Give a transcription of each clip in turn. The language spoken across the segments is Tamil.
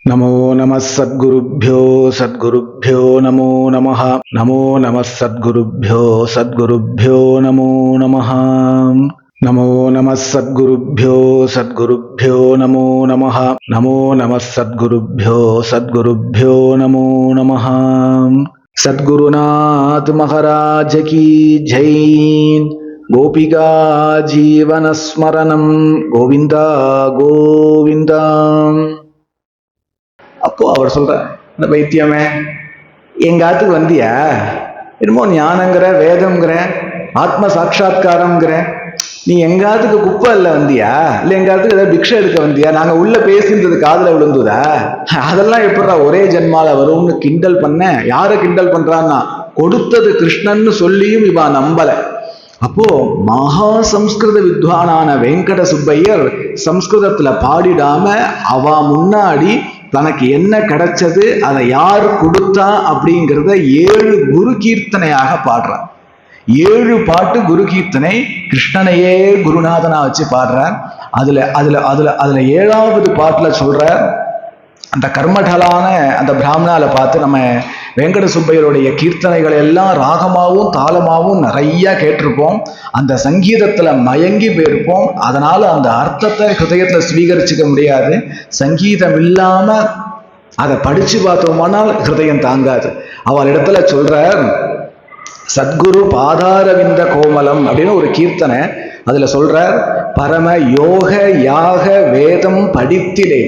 நமோ நம சத்குருப்யோ சத்குருப்யோ நமோ நமஹ. நமோ நம சத்குருப்யோ சத்குருப்யோ நமோ நமஹ. நமோ நம சத்குருப்யோ சத்குருப்யோ நமோ நமஹ. நமோ நம சத்குருப்யோ சத்குருப்யோ நமோ நமஹ. சத்குருநாத் மகாராஜ் கி ஜெய். கோபிகா ஜீவனஸ்மரணம் கோவிந்தா கோவிந்தா. அப்போ அவர் சொல்ற, இந்த வைத்தியமே எங்காத்துக்கு வந்தியா? என்னமோ ஞானங்கிற வேதம்ங்கிற ஆத்ம சாட்சா்காரம்ங்கிற, நீ எங்காத்துக்கு குப்பை இல்ல வந்தியா? இல்ல எங்காத்துக்கு ஏதாவது பிக்ஷை எடுக்க வந்தியா? நாங்க உள்ள பேசின்றது காதுல விழுந்துதா? அதெல்லாம் எப்படா ஒரே ஜென்மால வரும்னு கிண்டல் பண்ண. யார கிண்டல் பண்றான்னா, கொடுத்தது கிருஷ்ணன்னு சொல்லியும் இவா நம்பல. அப்போ மகா சம்ஸ்கிருத வித்வானான வெங்கட சுப்பையர் சம்ஸ்கிருதத்துல பாடிடாம அவ முன்னாடி தனக்கு என்ன கிடைச்சது, அதை யார் கொடுத்தா அப்படிங்கிறத 7 குரு கீர்த்தனையாக பாடுறார். 7 பாட்டு குரு கீர்த்தனை, கிருஷ்ணனையே குருநாதனா வச்சு பாடுறார். அதுல அதுல அதுல அதுல 7வது பாட்டுல சொல்ற அந்த கர்மடலான அந்த பிராமணால பார்த்து நம்ம வெங்கட சுப்பையருடைய கீர்த்தனைகள் எல்லாம் ராகமாகவும் தாளமாகவும் நிறைய கேட்டிருப்போம். அந்த சங்கீதத்துல மயங்கி போயிருப்போம். அதனால அந்த அர்த்தத்தை ஹிருதயத்துல ஸ்வீகரிச்சுக்க முடியாது. சங்கீதம் இல்லாம அதை படிச்சு பார்த்தோம்னால் ஹிருதயம் தாங்காது. அவள் இடத்துல சொல்ற, சத்குரு பாதாரவிந்த கோமலம் அப்படின்னு ஒரு கீர்த்தனை. அதுல சொல்ற, பரம யோக யாக வேதம் படித்திலே,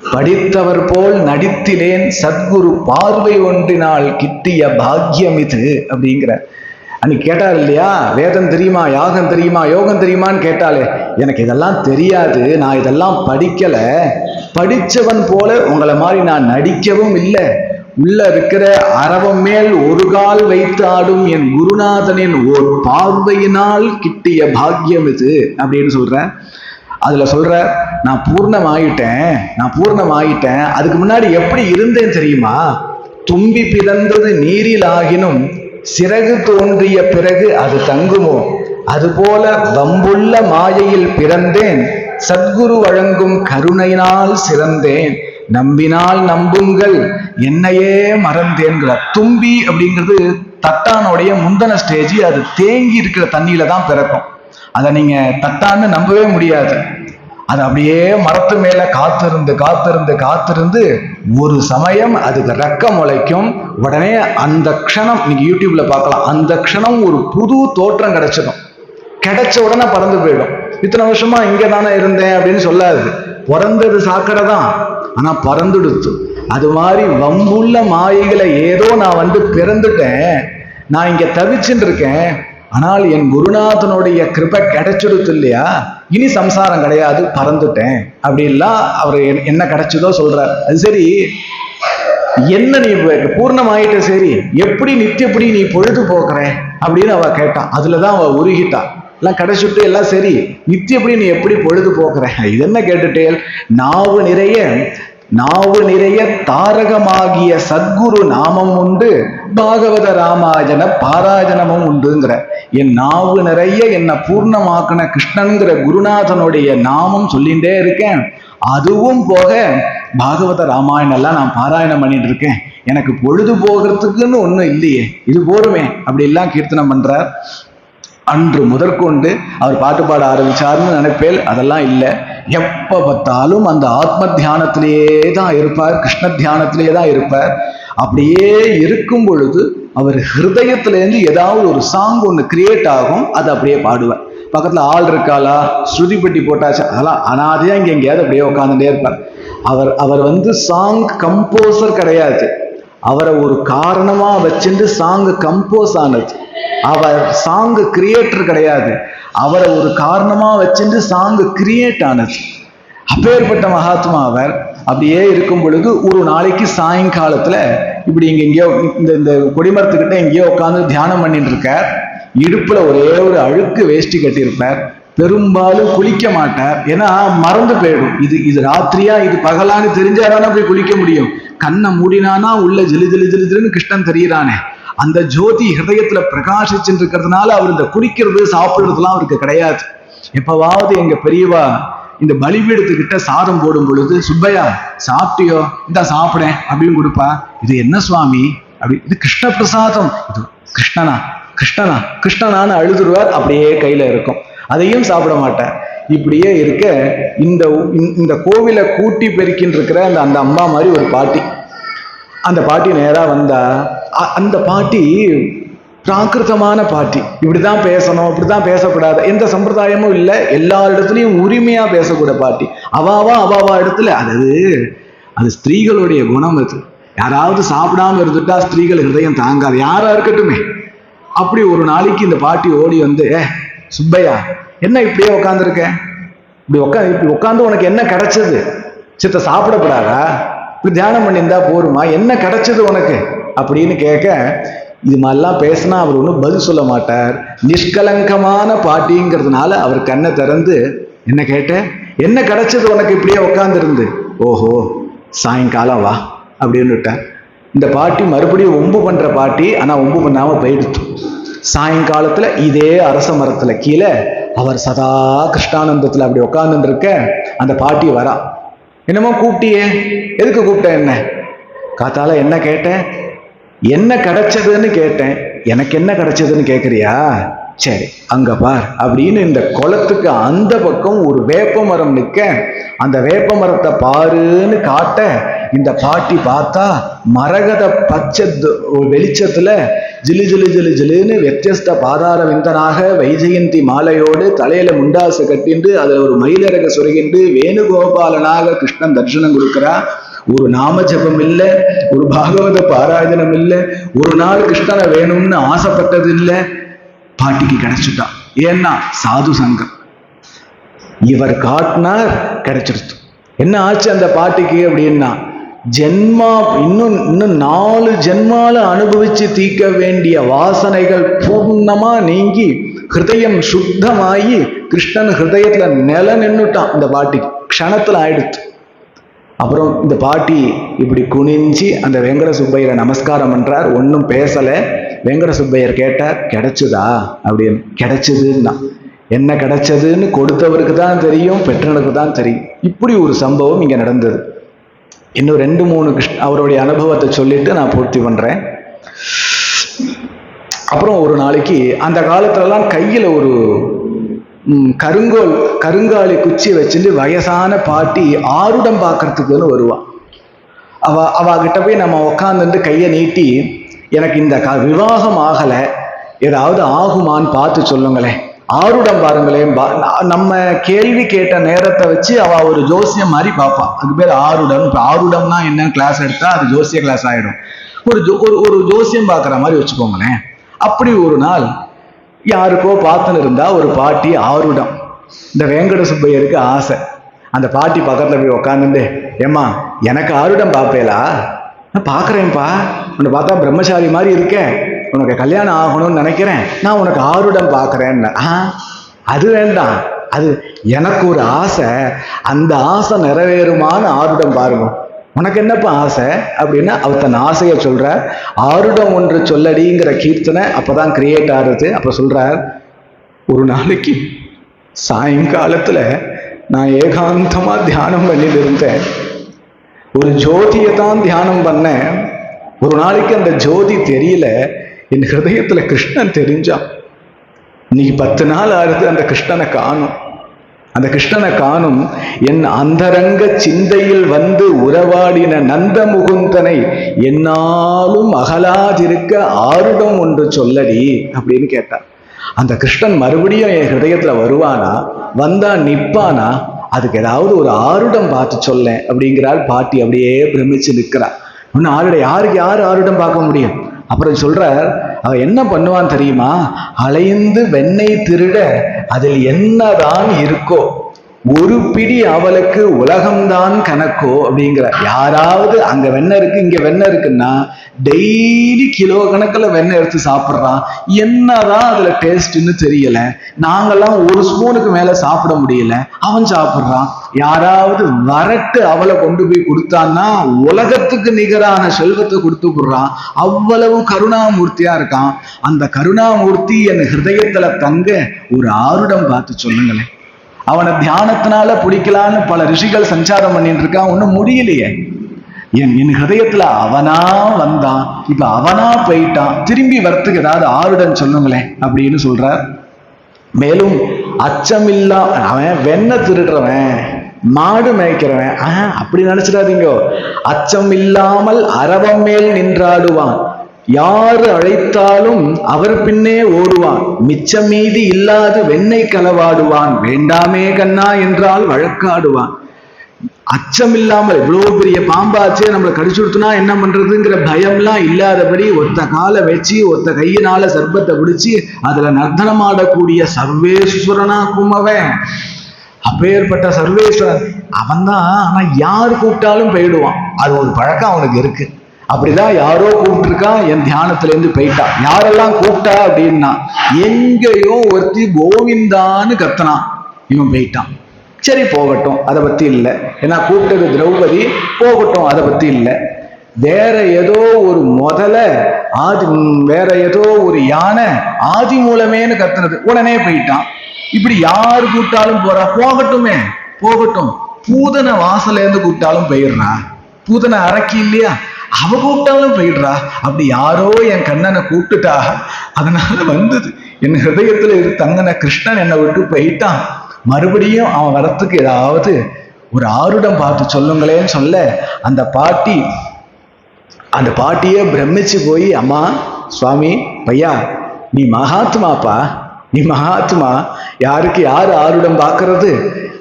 படித்தவர் போல் நடித்திலேன், சத்குரு பார்வை ஒன்றினால் கிட்டிய பாக்கியம் இது அப்படிங்கிற. அன்னைக்கு கேட்டார் இல்லையா, வேதம் தெரியுமா, யாகம் தெரியுமா, யோகம் தெரியுமான்னு கேட்டாலே, எனக்கு இதெல்லாம் தெரியாது, நான் இதெல்லாம் படிக்கல, படிச்சவன் போல உங்களை மாதிரி நான் நடிக்கவும் இல்லை, உள்ள இருக்கிற அரவம் மேல் ஒரு கால் வைத்து ஆடும் என் குருநாதனின் ஓர் பார்வையினால் கிட்டிய பாக்கியம் இது அப்படின்னு சொல்றேன். அதுல சொல்ற, நான் பூர்ணமாயிட்டேன். அதுக்கு முன்னாடி எப்படி இருந்தேன் தெரியுமா? தும்பி பிறந்தது நீரில் ஆகினும் சிறகு தோன்றிய பிறகு அது தங்குமோ, அதுபோல வம்புள்ள மாயையில் பிறந்தேன், சத்குரு வழங்கும் கருணையினால் சிறந்தேன், நம்பினால் நம்புங்கள் என்னையே மறந்தேன்கிறார். தும்பி அப்படிங்கிறது தட்டானுடைய முந்தன ஸ்டேஜ். அது தேங்கி இருக்கிற தண்ணியில தான் பிறக்கும். அதை நீங்க தட்டான்னு நம்பவே முடியாது. அது அப்படியே மரத்து மேல காத்திருந்து ஒரு சமயம் அதுக்கு ரெக்க முளைக்கும். உடனே அந்த க்ஷணம் நீங்க யூடியூப்ல பார்க்கலாம், அந்த க்ஷணம் ஒரு புது தோற்றம் கிடைச்சிடும். கிடைச்ச உடனே பறந்து போயிடும். இத்தனை வருஷமா இங்க தானே இருந்தேன் அப்படின்னு சொல்லாது. பிறந்தது சாக்கடை தான், ஆனா பறந்துடுத்து. அது மாதிரி வம்புள்ள மாயைகளை ஏதோ நான் பிறந்துட்டேன், நான் இங்க தவிச்சுட்டு இருக்கேன், ஆனால் என் குருநாதனுடைய கிருபை கிடைச்சிடுத்து இல்லையா, இனி சம்சாரம் கிடையாது, பறந்துட்டேன் அப்படின்லாம் அவர் என்ன கிடைச்சதோ சொல்றார். அது சரி, என்ன நீ பூர்ணமாயிட்ட, சரி எப்படி நித்தியப்படி நீ பொழுது போக்குற அப்படின்னு அவ கேட்டான். அதுலதான் அவ உருகிட்டா. எல்லாம் கிடைச்சிட்டு எல்லாம் சரி, நித்தியப்படி நீ எப்படி பொழுது போக்குற, இது என்ன கேட்டுட்டேல், நாவு நிறைய தாரகமாகிய சத்குரு நாமம் உண்டு, பாகவத ராமாயண பாராயணமும் உண்டுங்கிற. என் நாவு நிறைய என்னை பூர்ணமாக்குன கிருஷ்ணன்கிற குருநாதனுடைய நாமம் சொல்லிகிட்டே இருக்கேன். அதுவும் போக பாகவத ராமாயணம் எல்லாம் நான் பாராயணம் பண்ணிட்டு இருக்கேன். எனக்கு பொழுது போகிறதுக்குன்னு ஒன்றும் இல்லையே, இது போருமே அப்படி எல்லாம் கீர்த்தனம் பண்றார். அன்று முதற்கொண்டு அவர் பாட்டு பாட ஆரம்பிச்சார்னு நினைப்பேல், அதெல்லாம் இல்லை. எப்ப பார்த்தாலும் அந்த ஆத்ம தியானத்திலேயே தான் இருப்பார், கிருஷ்ண தியானத்திலேயே தான் இருப்பார். அப்படியே இருக்கும் பொழுது அவர் ஹிருதயத்திலேருந்து ஏதாவது ஒரு சாங் ஒன்று கிரியேட் ஆகும், அது அப்படியே பாடுவார். பக்கத்துல ஆள் இருக்காளா, ஸ்ருதி பெட்டி போட்டாச்சு, அதெல்லாம் அனாதையா இங்க எங்கேயாவது அப்படியே உட்காந்துட்டே இருப்பார். அவர் சாங் கம்போசர் கிடையாது, அவரை ஒரு காரணமா வச்சுட்டு சாங் கம்போஸ் ஆனது. அவர் சாங் கிரியேட்டர் கிடையாது, அவரை ஒரு காரணமா வச்சுட்டு சாங் கிரியேட் ஆனது. அப்பேற்பட்ட மகாத்மா அவர். அப்படியே இருக்கும் பொழுது ஒரு நாளைக்கு சாயங்காலத்துல இப்படி எங்கேயோ இந்த கொடிமரத்துக்கிட்ட எங்கேயோ உட்காந்து தியானம் பண்ணிட்டு இருக்கார். இடுப்புல ஒரே ஒரு அழுக்கு வேஷ்டி கட்டியிருப்பார். பெரும்பாலும் குளிக்க மாட்டார், ஏன்னா மறந்து போயிடும். இது ராத்திரியா இது பகலான்னு தெரிஞ்சாதானே போய் குளிக்க முடியும். கண்ணை மூடினானா உள்ள ஜிலுன்னு கிருஷ்ணன் தெரிகிறானே, அந்த ஜோதி ஹிருதயத்துல பிரகாசிச்சுட்டு இருக்கிறதுனால அவர் இந்த குடிக்கிறது சாப்பிடுறதுலாம் அவருக்கு கிடையாது. எப்பவாவது எங்க பெரியவா இந்த பலிபீடத்துக்கிட்ட சாதம் போடும் பொழுது, சுப்பையா சாப்பிட்டியோ, இந்த சாப்பிடேன் அப்படின்னு கொடுப்பா. இது என்ன சுவாமி அப்படி? இது கிருஷ்ண பிரசாதம். இது கிருஷ்ணனா கிருஷ்ணனா கிருஷ்ணனான்னு அழுதுருவார். அப்படியே கையில இருக்கும், அதையும் சாப்பிட மாட்டார். இப்படியே இருக்க இந்த கோவிலை கூட்டி பெருக்கின்னு இருக்கிற அந்த அம்மா மாதிரி ஒரு பாட்டி. அந்த பாட்டி நேரா வந்தா, அந்த பாட்டி பிராகிருதமான பாட்டி. இப்படிதான் பேசணும், இப்படிதான் பேசக்கூடாது, எந்த சம்பிரதாயமும் இல்லை, எல்லா இடத்துலையும் உரிமையா பேசக்கூட பாட்டி. அவாவா இடத்துல அது ஸ்திரீகளுடைய குணம். அது யாராவது சாப்பிடாம இருந்துட்டா ஸ்திரீகள் ஹிருதயம் தாங்காது, யாரா இருக்கட்டுமே. அப்படி ஒரு நாளைக்கு இந்த பாட்டி ஓடி வந்து, சுப்பையா என்ன இப்படியே உட்காந்துருக்க, இப்படி உட்காந்து உனக்கு என்ன கிடைச்சது, சித்த சாப்பிடப்படாதா, இப்படி தியானம் பண்ணியிருந்தா போருமா, என்ன கிடைச்சது உனக்கு அப்படின்னு கேட்க, இது மாதிரிலாம் பேசினா அவர் ஒன்றும் பதில் சொல்ல மாட்டார். நிஷ்கலங்கமான பாட்டிங்கிறதுனால அவர் கண்ணை திறந்து, என்ன கேட்ட, என்ன கிடைச்சது உனக்கு இப்படியே உட்காந்துருந்து, ஓஹோ சாயங்காலம் வா அப்படின்னு விட்டார். இந்த பாட்டி மறுபடியும் ஒம்பு பண்ற பாட்டி, ஆனா ஒம்பு பண்ணாம போயிடுச்சு. சாயங்காலத்துல இதே அரச மரத்துல கீழே அவர் சதா கிருஷ்ணானந்தத்துல அப்படி உட்கார்ந்து இருக்க, அந்த பாட்டி வரா. என்னமோ கூப்பிட்டியே, எதுக்கு கூப்பிட்ட, என்ன காத்தால என்ன கேட்ட, என்ன கிடைச்சதுன்னு கேட்டேன். எனக்கு என்ன கிடைச்சதுன்னு கேட்குறியா, சரி அங்க பார் அப்படின்னு இந்த குளத்துக்கு அந்த பக்கம் ஒரு வேப்ப மரம் நிற்க, அந்த வேப்ப மரத்தை பாருன்னு காட்ட, இந்த பாட்டி பார்த்தா மரகத பச்சை வெளிச்சத்துல ஜிலு ஜிலு ஜிலு ஜிலுன்னு வித்தியஸ்த பாதார விந்தனாக வைஜெயந்தி மாலையோடு தலையில முண்டாசு கட்டிண்டு அதுல ஒரு மயிலரக சுருகிண்டு வேணுகோபாலனாக கிருஷ்ணன் தர்சனம் கொடுக்கிறா. ஒரு நாம ஜபம் இல்லை, ஒரு பாகவத பாராயணம் இல்லை, ஒரு நாள் கிருஷ்ணனை வேணும்னு ஆசைப்பட்டது இல்லை. பாட்டிக்கு கிடைச்சுட்டான். ஏன்னா சாது சங்கம் இவர் காட்டினார், கிடைச்சிருச்சு. என்ன ஆச்சு அந்த பாட்டிக்கு அப்படின்னா, ஜென்மா இன்னும் 4 ஜென்மால அனுபவிச்சு தீர்க்க வேண்டிய வாசனைகள் பூர்ணமா நீங்கி ஹிருதயம் சுத்தமாயி கிருஷ்ணன் ஹிருதயத்துல நில நின்னுட்டான். இந்த பாட்டிக்கு க்ஷணத்துல ஆயிடுச்சு. அப்புறம் இந்த பாட்டி இப்படி குனிஞ்சி அந்த வெங்கட சுப்பையரை நமஸ்காரம் பண்றார். ஒன்றும் பேசல. வெங்கட சுப்பையர் கேட்டார், கிடைச்சதா அப்படின்னு. கிடைச்சதுன்னா என்ன கிடைச்சதுன்னு கொடுத்தவருக்கு தான் தெரியும், பெற்றனுக்கு தான் தெரியும். இப்படி ஒரு சம்பவம் இங்க நடந்தது. இன்னும் 2-3 அவருடைய அனுபவத்தை சொல்லிட்டு நான் பூர்த்தி பண்றேன். அப்புறம் ஒரு நாளைக்கு, அந்த காலத்துலலாம் கையில ஒரு கருங்காலி குச்சி வச்சுட்டு வயசான பாட்டி ஆருடம் பார்க்கறதுக்குன்னு வருவான். அவ கிட்ட போய் நம்ம உக்காந்துட்டு கையை நீட்டி, எனக்கு இந்த விவாகம் ஆகலை, ஏதாவது ஆகுமான்னு பார்த்து சொல்லுங்களேன், ஆருடம் பாருங்களேன். நம்ம கேள்வி கேட்ட நேரத்தை வச்சு அவ ஒரு ஜோசியம் மாதிரி பார்ப்பான். அதுக்கு பேர் ஆருடம். இப்போ ஆருடம்னா என்னன்னு கிளாஸ் எடுத்தா அது ஜோசிய கிளாஸ் ஆயிடும். ஒரு ஜோசியம் பார்க்குற மாதிரி வச்சுக்கோங்களேன். அப்படி ஒரு நாள் யாருக்கோ பார்த்துன்னு இருந்தா ஒரு பாட்டி ஆருடம். இந்த வேங்கட சுப்பையருக்கு ஆசை. அந்த பாட்டி பக்கத்துல போய் உக்காந்துட்டு, ஏம்மா எனக்கு ஆருடம் பார்ப்பேலா? நான் பார்க்குறேன்ப்பா, உன்னை பார்த்தா பிரம்மசாரி மாதிரி இருக்கேன், உனக்கு கல்யாணம் ஆகணும்னு நினைக்கிறேன், நான் உனக்கு ஆருடம் பார்க்குறேன்னு. அது வேண்டாம், அது எனக்கு ஒரு ஆசை, அந்த ஆசை நிறைவேறுமான்னு ஆருடம் பாருங்க. உனக்கு என்னப்பா ஆசை அப்படின்னா அவர் தன் ஆசையை சொல்றார். ஆருடம் ஒன்று சொல்லடிங்கிற கீர்த்தனை அப்பதான் கிரியேட் ஆகுது. அப்ப சொல்றார், ஒரு நாளைக்கு சாயங்காலத்துல நான் ஏகாந்தமா தியானம் பண்ணிட்டு இருந்தேன். ஒரு ஜோதியை தான் தியானம் பண்ணேன். ஒரு நாளைக்கு அந்த ஜோதி தெரியல, என் ஹிருதயத்துல கிருஷ்ணன் தெரிஞ்சான். இன்னைக்கு 10 நாள் ஆறுது அந்த கிருஷ்ணனை காணும். அந்த கிருஷ்ணனை காணும். என் அந்தரங்க சிந்தையில் வந்து உறவாடின நந்த முகுந்தனை என்னாலும் அகலாதிருக்க ஆருடம் ஒன்று சொல்லடி அப்படின்னு கேட்டார். அந்த கிருஷ்ணன் மறுபடியும் என் ஹிருதயத்துல வருவானா, வந்தா நிப்பானா, அதுக்கு ஏதாவது ஒரு ஆருடம் பார்த்து சொல்ல அப்படிங்கிறாள் பாட்டி. அப்படியே பிரமிச்சு நிற்கிறார். இன்னும் யாருக்கு யார் ஆருடம் பார்க்க முடியும்? அப்புறம் சொல்றார், அவ என்ன பண்ணுவான் தெரியுமா, அலைந்து வெண்ணெய் திருட அதில் என்னதான் இருக்கோ, ஒரு பிடி அவளுக்கு உலகம்தான் கணக்கோ அப்படிங்கிற. யாராவது அங்க வெண்ணெய் இருக்கு இங்க வெண்ணெய் இருக்குன்னா டெய்லி கிலோ கணக்கில் வெண்ணெய் எடுத்து சாப்பிட்றான். என்னதான் அதுல டேஸ்ட்ன்னு தெரியல. நாங்கெல்லாம் ஒரு ஸ்பூனுக்கு மேல சாப்பிட முடியல, அவன் சாப்பிட்றான். யாராவது வரட்டு அவளை கொண்டு போய் கொடுத்தான்னா உலகத்துக்கு நிகரான செல்வத்தை கொடுத்து விடுறான். அவ்வளவு கருணாமூர்த்தியா இருக்கான். அந்த கருணாமூர்த்தி என் ஹிருதயத்துல தங்க ஒரு ஆருடம் பார்த்து சொல்லுங்களேன். அவனை தியானத்தினால பிடிக்கலான்னு பல ரிஷிகள் சஞ்சாரம் பண்ணிட்டு இருக்கான், ஒன்றும் முடியலையே. என் ஹிருதயத்துல அவனா வந்தான், இப்ப அவனா போயிட்டான், திரும்பி வரத்துக்கு ஏதாவது ஆருடன் சொல்லுங்களேன் அப்படின்னு சொல்றார். மேலும் அச்சமில்லா, அவன் வெண்ணை திருடுறவன், மாடு மேய்க்கிறவன், அப்படி நினைச்சிடாதீங்க. அச்சம் இல்லாமல் அரவம் மேல் நின்றாடுவான், யாரு அழைத்தாலும் அவர் பின்னே ஓடுவான், மிச்சம் மீதி இல்லாது வெண்ணெய் களவாடுவான், வேண்டாமே கண்ணா என்றால் வழக்காடுவான். அச்சம் இல்லாமல், இவ்வளவு பெரிய பாம்பாச்சே நம்மளை கடிச்சு கொடுத்தனா என்ன பண்றதுங்கிற பயம்லாம் இல்லாதபடி ஒத்த காலை வச்சு ஒத்த கையினால சர்பத்தை பிடிச்சி அதுல நர்த்தனமாடக்கூடிய சர்வேஸ்வரனா கும்மவன். அப்பேற்பட்ட சர்வேஸ்வரன் அவன்தான். ஆனா யார் கூப்பிட்டாலும் போயிடுவான், அது ஒரு பழக்கம் அவனுக்கு இருக்கு. அப்படிதான் யாரோ கூப்பிட்டுருக்கான், என் தியானத்துல இருந்து போயிட்டான். யாரெல்லாம் கூப்பிட்டா அப்படின்னா, எங்கேயோ ஒருத்தி கோவிந்தான்னு கத்தனான், இவன் போயிட்டான். சரி போகட்டும், அதை பத்தி இல்லை. ஏன்னா கூப்பிட்டது திரௌபதி, போகட்டும், அதை பத்தி இல்லை. வேற ஏதோ ஒரு வேற ஏதோ ஒரு யானை ஆதி மூலமேன்னு கத்துனது, உடனே போயிட்டான். இப்படி யாரு கூப்பிட்டாலும் போறா, போகட்டுமே போகட்டும். பூதனை வாசல இருந்து கூப்பிட்டாலும் போயிடுறா, பூதனை அரக்கி இல்லையா, அவ கூப்பிட்டாலும் போயிடுறா. அப்படி யாரோ என் கண்ணனை கூப்பிட்டுட்டா, அதனால வந்தது என் ஹிருதயத்துல தங்கன கிருஷ்ணன் என்னை விட்டு போயிட்டான், மறுபடியும் அவன் வரத்துக்கு ஏதாவது ஒரு ஆருடம் பார்த்து சொல்லுங்களேன்னு சொல்ல, அந்த பாட்டியே பிரமிச்சு போய், அம்மா சுவாமி பையா, நீ மகாத்மாப்பா, நீ மகாத்மா, யாருக்கு யார் ஆருடம் பார்க்கறது,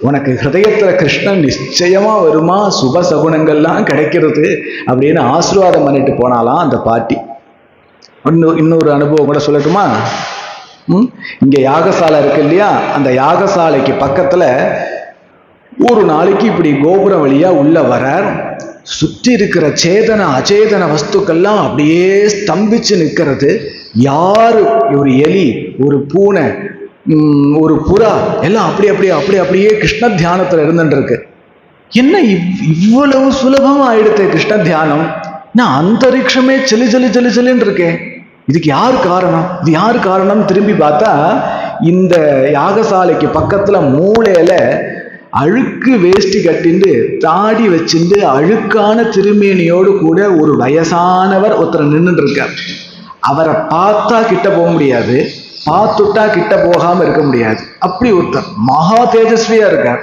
உனக்கு ஹிருதயத்துல கிருஷ்ணன் நிச்சயமா வருமா, சுப சகுனங்கள்லாம் கிடைக்கிறது அப்படின்னு ஆசீர்வாதம் பண்ணிட்டு போனாலாம் அந்த பாட்டி. இன்னொரு அனுபவம் கூட சொல்லட்டுமா? இங்க யாகசாலை இருக்கு இல்லையா, அந்த யாகசாலைக்கு பக்கத்துல ஒரு நாளைக்கு இப்படி கோபுரம் வழியா உள்ள வரார். சுற்றி இருக்கிற சேதன அச்சேதன வஸ்துக்கள்லாம் அப்படியே ஸ்தம்பிச்சு நிற்கிறது. யாரு, ஒரு எலி, ஒரு பூனை, ஒரு புறா, எல்லாம் அப்படியே கிருஷ்ண தியானத்துல இருந்துட்டு இருக்கு. என்ன இவ்வளவு சுலபமா ஆயிடுத்து கிருஷ்ண தியானம், நான் அந்தரிக்ஷமே செலின்னு இருக்கேன். இதுக்கு யார் காரணம், இது யார் காரணம்? திரும்பி பார்த்தா இந்த யாகசாலைக்கு பக்கத்துல மூளையில அழுக்கு வேஷ்டி கட்டிண்டு தாடி வச்சுட்டு அழுக்கான திருமேனியோடு கூட ஒரு வயசானவர் ஒருத்தர் நின்றுட்டு இருக்கார். அவரை பார்த்தா கிட்ட போக முடியாது, பார்த்துட்டா கிட்ட போகாம இருக்க முடியாது. அப்படி ஒருத்தர் மகா தேஜஸ்வியா இருக்கார்.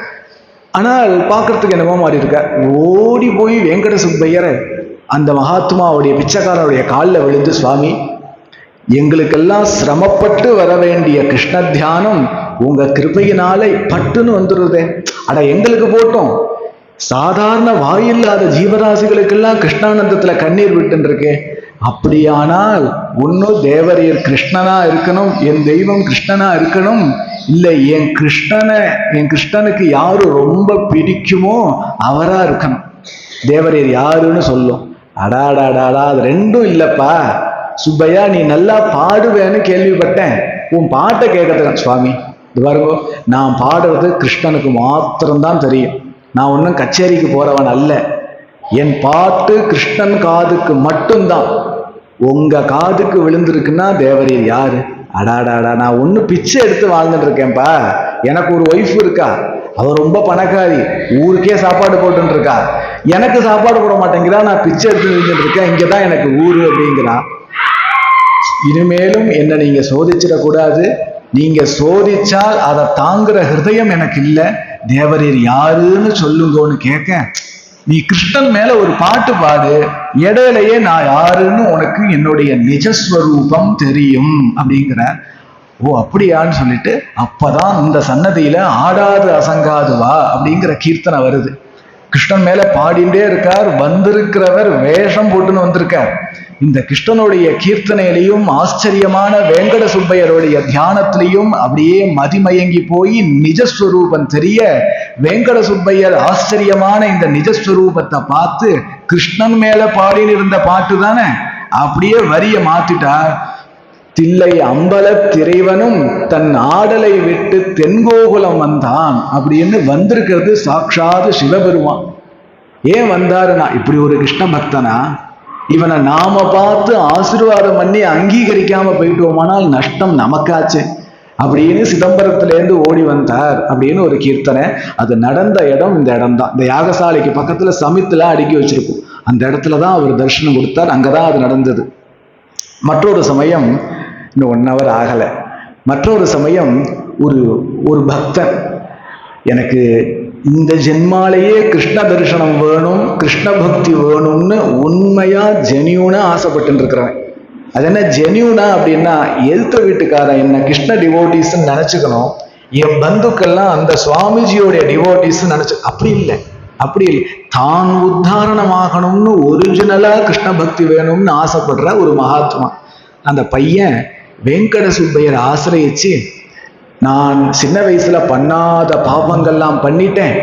ஆனால் பார்க்கறதுக்கு என்னமோ மாதிரி இருக்கார். ஓடி போய் வெங்கட சுப்பையரை, அந்த மகாத்மாவுடைய பிச்சைக்காரனுடைய காலில் விழுந்து, சுவாமி, எங்களுக்கெல்லாம் சிரமப்பட்டு வர வேண்டிய கிருஷ்ண தியானம் உங்க கிருபையினால பட்டுன்னு வந்துடுறதே. அட எங்களுக்கு போட்டோம், சாதாரண வாயில்லாத ஜீவராசிகளுக்கெல்லாம் கிருஷ்ணானந்தத்துல கண்ணீர் விட்டு இருக்கே. அப்படியானால் ஒன்னும் தேவரையர் கிருஷ்ணனா இருக்கணும், என் தெய்வம் கிருஷ்ணனா இருக்கணும், இல்லை என் கிருஷ்ணனுக்கு யாரு ரொம்ப பிடிக்குமோ அவரா இருக்கணும், தேவரையர் யாருன்னு சொல்லும். அடாடாடாடா, அது ரெண்டும் இல்லப்பா சுப்பையா, நீ நல்லா பாடுவேன்னு கேள்விப்பட்டேன், உன் பாட்டை கேட்கறதுக்கு. சுவாமி இது பாருங்க, நான் பாடுறது கிருஷ்ணனுக்கு மாத்திரம்தான் தெரியும், நான் ஒன்றும் கச்சேரிக்கு போறவன் அல்ல. என் பாட்டு கிருஷ்ணன் காதுக்கு மட்டும்தான். உங்க காதுக்கு விழுந்திருக்குன்னா தேவரீர் யாரு? அடாடாடா, நான் ஒண்ணு பிச்சை எடுத்து வாழ்ந்துட்டு இருக்கேன்ப்பா. எனக்கு ஒரு ஒய்ஃப் இருக்கா, அவ ரொம்ப பணக்காரி, ஊருக்கே சாப்பாடு போட்டு இருக்கா. எனக்கு சாப்பாடு போட மாட்டேங்கிறா, நான் பிச்சை எடுத்து நின்றுட்டு இருக்கேன், இங்கதான் எனக்கு ஊரு அப்படிங்கிறா. இனிமேலும் என்ன நீங்க சோதிச்சிடக்கூடாது, நீங்க சோதிச்சால் அதை தாங்குற ஹிருதயம் எனக்கு இல்லை, தேவரீர் யாருன்னு சொல்லுங்கன்னு கேட்க, நீ கிருஷ்ணன் மேல ஒரு பாட்டு பாடு, இடையிலேயே நான் யாருன்னு உனக்கு என்னுடைய நிஜஸ்வரூபம் தெரியும் அப்படிங்கிற. ஓ அப்படியான்னு சொல்லிட்டு அப்பதான் இந்த சன்னதியில ஆடாது அசங்காது வா அப்படிங்கிற கீர்த்தனை வருது. கிருஷ்ணன் மேல பாடிண்டே இருக்கார், வந்திருக்கிறவர் வேஷம் போட்டுன்னு வந்திருக்கார். இந்த கிருஷ்ணனுடைய கீர்த்தனையிலையும் ஆச்சரியமான வேங்கட சுப்பையருடைய தியானத்திலையும் அப்படியே மதிமயங்கி போய் நிஜஸ்வரூபம் தெரிய, வேங்கட சுப்பையர் ஆச்சரியமான இந்த நிஜஸ்வரூபத்தை பார்த்து, கிருஷ்ணன் மேல பாடின்னு இருந்த பாட்டு தானே, அப்படியே வரிய மாத்திட்டார். தில்லை அம்பல திரைவனும் தன் ஆடலை விட்டு தென்கோகுலம் வந்தான் அப்படின்னு வந்திருக்கிறது சாட்சாது சிவபெருமான். ஏன் வந்தாருன்னா, இப்படி ஒரு கிருஷ்ண பக்தனா, இவனை நாம பார்த்து ஆசீர்வாதம் பண்ணி அங்கீகரிக்காம போயிட்டோமானால் நஷ்டம் நமக்காச்சு. அப்படின்னு சிதம்பரத்திலேருந்து ஓடி வந்தார் அப்படின்னு ஒரு கீர்த்தனை. அது நடந்த இடம் இந்த இடம் தான். இந்த யாகசாலைக்கு பக்கத்துல சமித்துல அடுக்கி வச்சிருக்கும். அந்த இடத்துலதான் அவர் தரிசனம் கொடுத்தார். அங்கதான் அது நடந்தது. மற்றொரு சமயம், இன்னும் 1 hour ஆகல, மற்றொரு சமயம் ஒரு பக்தன் எனக்கு இந்த ஜென்மாலேயே கிருஷ்ண தரிசனம் வேணும், கிருஷ்ண பக்தி வேணும்னு உண்மையா ஜெனியூனா ஆசைப்பட்டு இருக்கிறவன். அது என்ன ஜெனியூனா அப்படின்னா, எழுத்த வீட்டுக்காரன் என்ன கிருஷ்ண டிவோட்டிஸ் நினைச்சுக்கணும், என் பந்துக்கள்லாம் அந்த சுவாமிஜியோடைய டிவோட்டிஸ் நினைச்சு. அப்படி இல்லை, அப்படி இல்லை. தான் உத்தாரணமாகணும்னு ஒரிஜினலா கிருஷ்ண பக்தி வேணும்னு ஆசைப்படுற ஒரு மகாத்மா. அந்த பையன் வெங்கட சுப்பையர் ஆசிரியிச்சு, நான் சின்ன வயசுல பண்ணாத பாபங்கள்லாம் பண்ணிட்டேன்,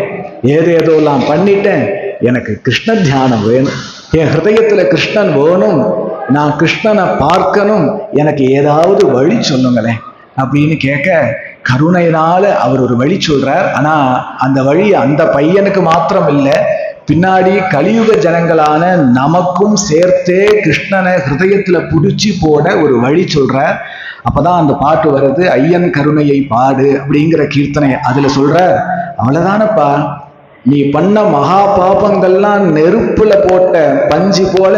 ஏதேதோலாம் பண்ணிட்டேன், எனக்கு கிருஷ்ண தியானம் வேணும், என் ஹிருதயத்துல கிருஷ்ணன் வேணும், நான் கிருஷ்ணனை பார்க்கணும், எனக்கு ஏதாவது வழி சொல்லுங்களேன் அப்படின்னு கேட்க, கருணையினால அவர் ஒரு வழி சொல்றார். ஆனா அந்த வழி அந்த பையனுக்கு மாத்திரம் இல்லை, பின்னாடி கலியுக ஜனங்களான நமக்கும் சேர்த்தே கிருஷ்ணனை ஹிருதயத்துல புடிச்சு போட ஒரு வழி சொல்றார். அப்பதான் அந்த பாட்டு வருது, ஐயன் கருணையை பாடு அப்படிங்கிற கீர்த்தனை. அதுல சொல்ற, அவ்வளவுதானப்பா, நீ பண்ண மகா பாபங்கள்லாம் நெருப்புல போட்ட பஞ்சு போல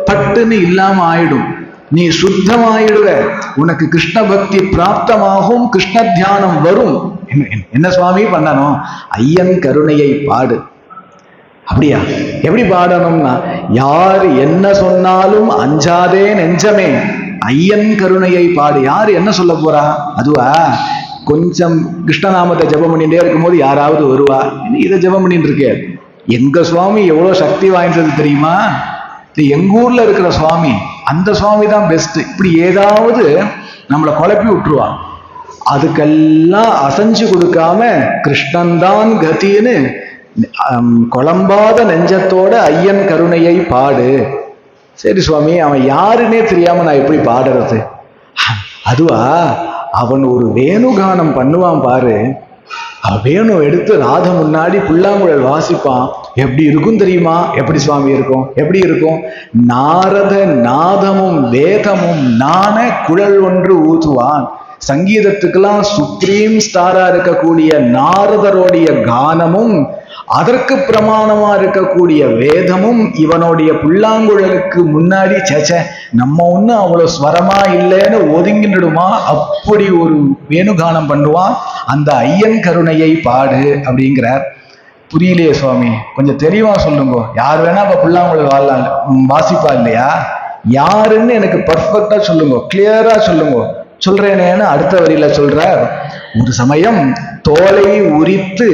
பட்டுன்னு இல்லாம ஆயிடும், நீ சுத்தமாயிடுவ, உனக்கு கிருஷ்ண பக்தி பிராப்தமாகும், கிருஷ்ண தியானம் வரும். என்ன சுவாமி பண்ணணும்? ஐயன் கருணையை பாடு. அப்படியா? எப்படி பாடணும்னா, யார் என்ன சொன்னாலும் அஞ்சாதே நெஞ்சமே, ஐயன் கருணையை பாடு. யாரு என்ன சொல்ல போறா? அதுவா, கொஞ்சம் கிருஷ்ணநாமத்தை ஜபம் பண்ணிட்டே இருக்கும்போது யாராவது வருவா, இதை ஜபம் பண்ணிட்டு இருக்கே, எங்க சுவாமி எவ்வளவு சக்தி வாய்ந்தது தெரியுமா, எங்க ஊர்ல இருக்கிற சுவாமி, அந்த சுவாமி தான் பெஸ்ட், இப்படி ஏதாவது நம்மளை குழப்பி விட்டுருவா. அதுக்கெல்லாம் அசைஞ்சு கொடுக்காம கிருஷ்ணன் தான் கத்தின்னு குழம்பாத நெஞ்சத்தோட ஐயன் கருணையை பாடு. சரி சுவாமி, அவன் யாருன்னே தெரியாம நான் எப்படி பாடுறது? அதுவா, அவன் ஒரு வேணுகானம் பண்ணுவான் பாரு, வேணு எடுத்து ராத முன்னாடி புல்லாங்குழல் வாசிப்பான். எப்படி இருக்கும் தெரியுமா? எப்படி சுவாமி இருக்கும்? எப்படி இருக்கும்? நாரத நாதமும் வேதமும் நான குழல் ஒன்று ஊதுவான். சங்கீதத்துக்கெல்லாம் சுப்ரீம் ஸ்டாரா இருக்கக்கூடிய நாரதருடைய கானமும், அதற்கு பிரமாணமா இருக்கக்கூடிய வேதமும் இவனுடைய புல்லாங்குழலுக்கு முன்னாடி சேச்ச நம்ம ஒன்னும் அவ்வளவு ஸ்வரமா இல்லைன்னு ஒதுங்கிடுமா, அப்படி ஒரு வேணுகானம் பண்ணுவான். அந்த ஐயன் கருணையை பாடு அப்படிங்கிறார். புரியலையே சுவாமி, கொஞ்சம் தெளிவா சொல்லுங்க. யார் வேணா இப்ப புல்லாங்குழல் வாசிப்பா இல்லையா? யாருன்னு எனக்கு பர்ஃபெக்டா சொல்லுங்க, கிளியரா சொல்லுங்க. சொல்றேனேன்னு அடுத்த வரியில சொல்றார், ஒரு சமயம் தோலை உரித்து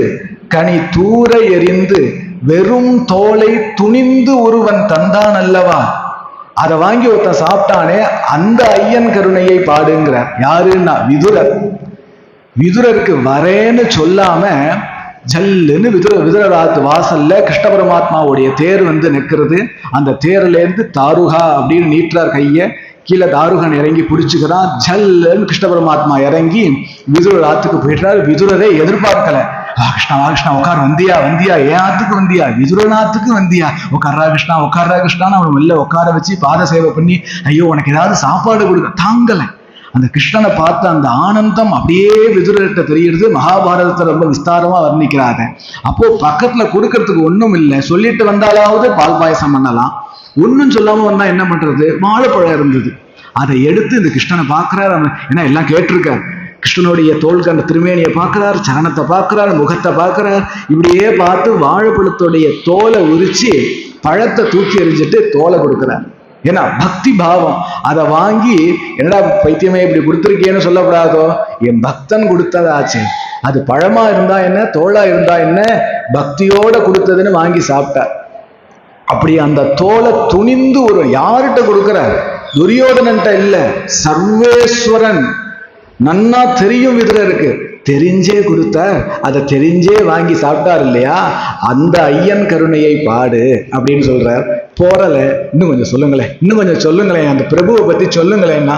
கனி தூர எறிந்து வெறும் தோலை துணிந்து ஒருவன் தந்தான் அல்லவா, அதை வாங்கி ஒருத்தன் சாப்பிட்டானே, அந்த ஐயன் கருணையை பாடுங்கிறார். யாருன்னா விதுரர். விதுரருக்கு வரேன்னு சொல்லாம ஜல்லுன்னு விதுரராத்து வாசல்ல கிருஷ்ண பரமாத்மாவுடைய தேர் வந்து நிற்கிறது. அந்த தேர்ல இருந்து தாருகா அப்படின்னு நீட்டுறார் கைய, கீழே தாருகன் இறங்கி பிடிச்சுக்கிறான். ஜல்லுன்னு கிருஷ்ண பரமாத்மா இறங்கி விதுரர் ஆத்துக்கு போயிட்டார். விதுரரை எதிர்பார்க்கல. கிருஷ்ணா கிருஷ்ணா உட்கார், வந்தியா வந்தியா, ஏன் ஆத்துக்கு வந்தியா, விதுரநாத்துக்கு வந்தியா, உட்காரா கிருஷ்ணா உட்காரா கிருஷ்ணான்னு அவன் வெளில உட்கார வச்சு பாத சேவை பண்ணி, ஐயோ உனக்கு ஏதாவது சாப்பாடு கொடுக்க தாங்கலை. அந்த கிருஷ்ணனை பார்த்து அந்த ஆனந்தம் அப்படியே விதுரர்கிட்ட தெரியுது. மகாபாரதத்தை ரொம்ப விஸ்தாரமா வர்ணிக்கிறாங்க. அப்போ பக்கத்துல கொடுக்கறதுக்கு ஒண்ணும் இல்லை, சொல்லிட்டு வந்தாலாவது பால் பாயசம் பண்ணலாம், ஒன்னும் சொல்லாம வந்தா என்ன பண்றது? வாழைப்பழம் இருந்தது. அதை எடுத்து இந்த கிருஷ்ணனை பார்க்கிறார். ஏன்னா எல்லாம் கேட்டிருக்கார். கிருஷ்ணனுடைய தோள்கள் அந்த திருமேனியை பார்க்கிறார், சரணத்தை பார்க்கிறார், முகத்தை பார்க்கிறார். இப்படியே பார்த்து வாழைப்பழத்துடைய தோலை உரிச்சு பழத்தை தூக்கி எறிஞ்சிட்டு தோலை கொடுக்கிறார். ஏன்னா பக்தி பாவம். அதை வாங்கி என்னடா பைத்தியமே இப்படி கொடுத்துருக்கேன்னு சொல்லக்கூடாதோ, என் பக்தன் கொடுத்ததாச்சு, அது பழமா இருந்தா என்ன தோளா இருந்தா என்ன, பக்தியோட கொடுத்ததுன்னு வாங்கி சாப்பிட்டார். அப்படி அந்த தோலை துணிந்து ஒரு யார்கிட்ட கொடுக்கிறார்? துரியோதனன்ட்ட இல்ல, சர்வேஸ்வரன். நன்னா தெரியும் விதுரருக்கு, தெரிஞ்சே கொடுத்தார், அதை தெரிஞ்சே வாங்கி சாப்பிட்டார் இல்லையா, அந்த ஐயன் கருணையை பாடு அப்படின்னு சொல்றார். போறல, இன்னும் கொஞ்சம் சொல்லுங்களேன், இன்னும் கொஞ்சம் சொல்லுங்களேன், அந்த பிரபுவை பத்தி சொல்லுங்களேன்னா,